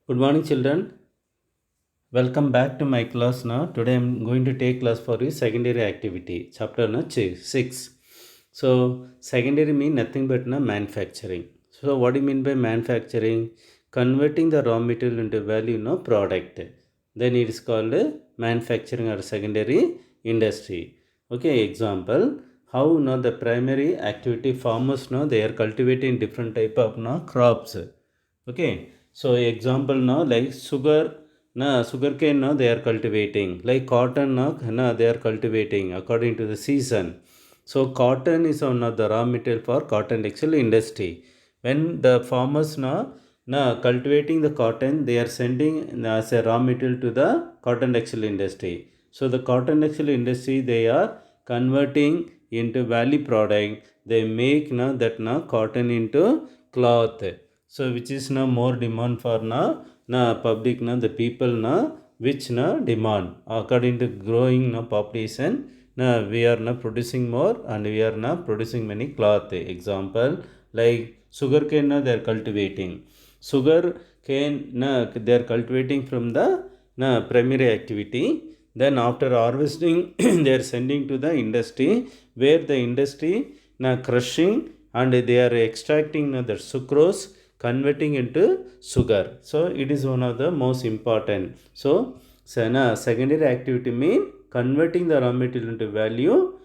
Good morning, children. Welcome back to my class now. Today I'm going to take class for you secondary activity, chapter 6. So, secondary mean nothing but manufacturing. So, what do you mean by manufacturing? Converting the raw material into value product. Then it is called manufacturing or secondary industry. Okay, example. How the primary activity farmers they are cultivating different type of crops. Okay, so example now like sugarcane now they are cultivating, like cotton now they are cultivating according to the season. So cotton is one of the raw material for cotton textile industry. When the farmers now cultivating the cotton, they are sending as a raw material to the cotton textile industry. So the cotton textile industry they are converting into value product. They make that cotton into cloth. So which is now more demand for public the people which demand according to growing population. We are now producing more and we are now producing many cloth. Example like sugar cane they are cultivating. Sugar cane they are cultivating from the primary activity. Then after harvesting they are sending to the industry, where the industry crushing and they are extracting the sucrose, converting into sugar. So it is one of the most important. So secondary activity mean converting the raw material into value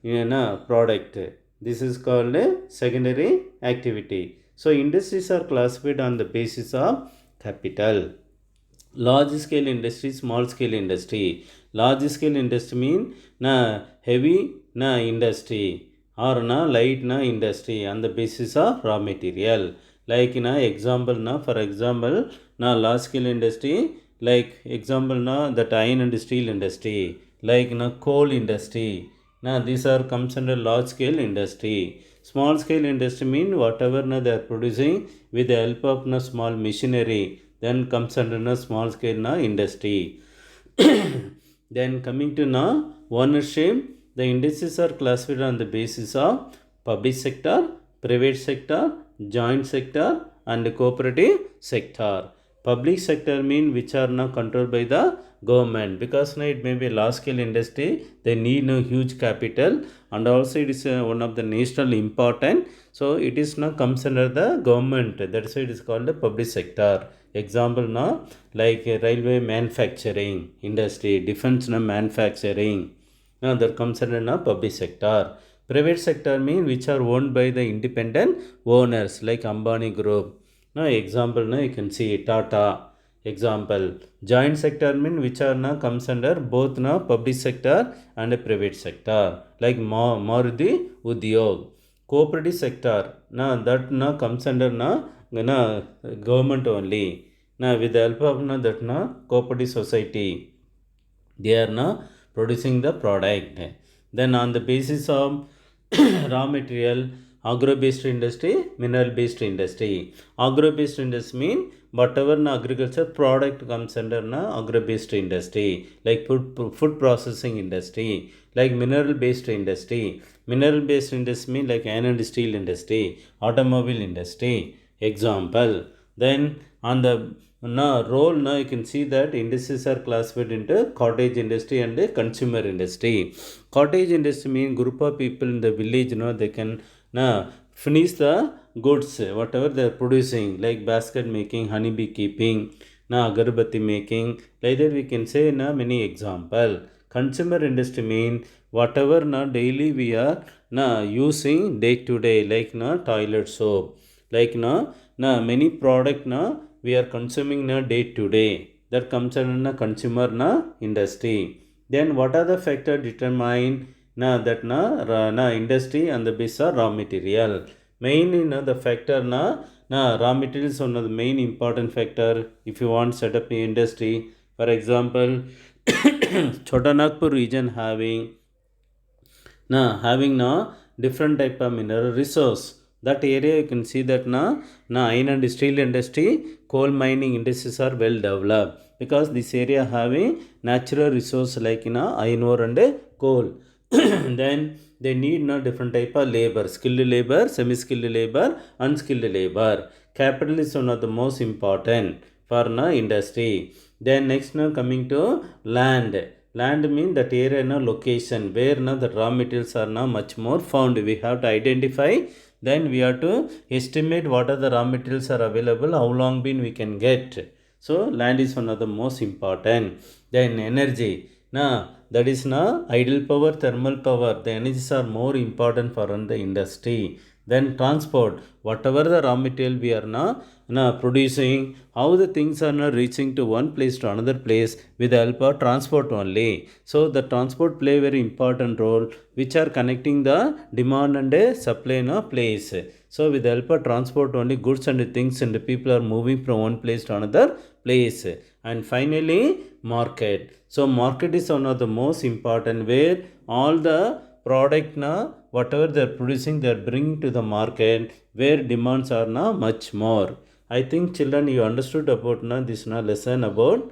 in a product. This is called a secondary activity. So industries are classified on the basis of capital. Large scale industry, small scale industry. Large scale industry mean heavy industry or light industry on the basis of raw material. Like example for example large scale industry, like example that iron and steel industry, like coal industry. These are comes under large scale industry. Small scale industry mean whatever they are producing with the help of small machinery, then comes under small scale industry. Then coming to ownership, the industries are classified on the basis of public sector, private sector, joint sector and cooperative sector. Public sector mean which are now controlled by the government, because now it may be a large scale industry, they need no huge capital, and also it is one of the national important, so it is now comes under the government, that's why it is called the public sector. Example now like railway manufacturing industry, defense manufacturing, now that comes under public sector. Private sector mean which are owned by the independent owners like Ambani Group. Now example you can see Tata. Example joint sector mean which are comes under both public sector and private sector, like Maruti Udyog. Cooperative sector that comes under government only. Now with the help of that cooperative society, they are now producing the product. Then on the basis of raw material, agro based industry, mineral based industry. Agro based industry mean whatever agriculture product comes under agro based industry, like food processing industry. Like mineral based industry, mineral based industry mean like iron and steel industry, automobile industry. Example. Then on the role you can see that industries are classified into cottage industry and consumer industry. Cottage industry mean group of people in the village, they can finish the goods whatever they are producing, like basket making, honey bee keeping, agarbatti making, like that we can say many example. Consumer industry mean whatever daily we are using day to day, like toilet soap, like many product we are consuming day to day, that comes under consumer industry. Then what are the factor determine that industry and the base of raw material? Mainly the factor raw material is one of the main important factor if you want set up the industry. For example, Chota Nagpur region having different type of mineral resource. That area you can see that iron and steel industry, coal mining industries are well developed, because this area having natural resource like iron ore and coal. Then they need different type of labor, skilled labor, semi skilled labor, unskilled labor. capital is one of the most important for industry. Then next coming to land. Land means that area location where the raw materials are much more found. We have to identify, then we have to estimate what are the raw materials are available, how long been we can get. So land is one of the most important. Then energy, that is idle power, thermal power, the energies are more important for the industry. Then transport, whatever the raw material we are producing, how the things are reaching to one place to another place with the help of transport only. So the transport play very important role, which are connecting the demand and supply in a place. So with the help of transport only, goods and things and the people are moving from one place to another place. And finally market. So market is one of the most important, where all the product whatever they are producing they are bringing to the market, where demands are much more. I think children, you understood about this lesson about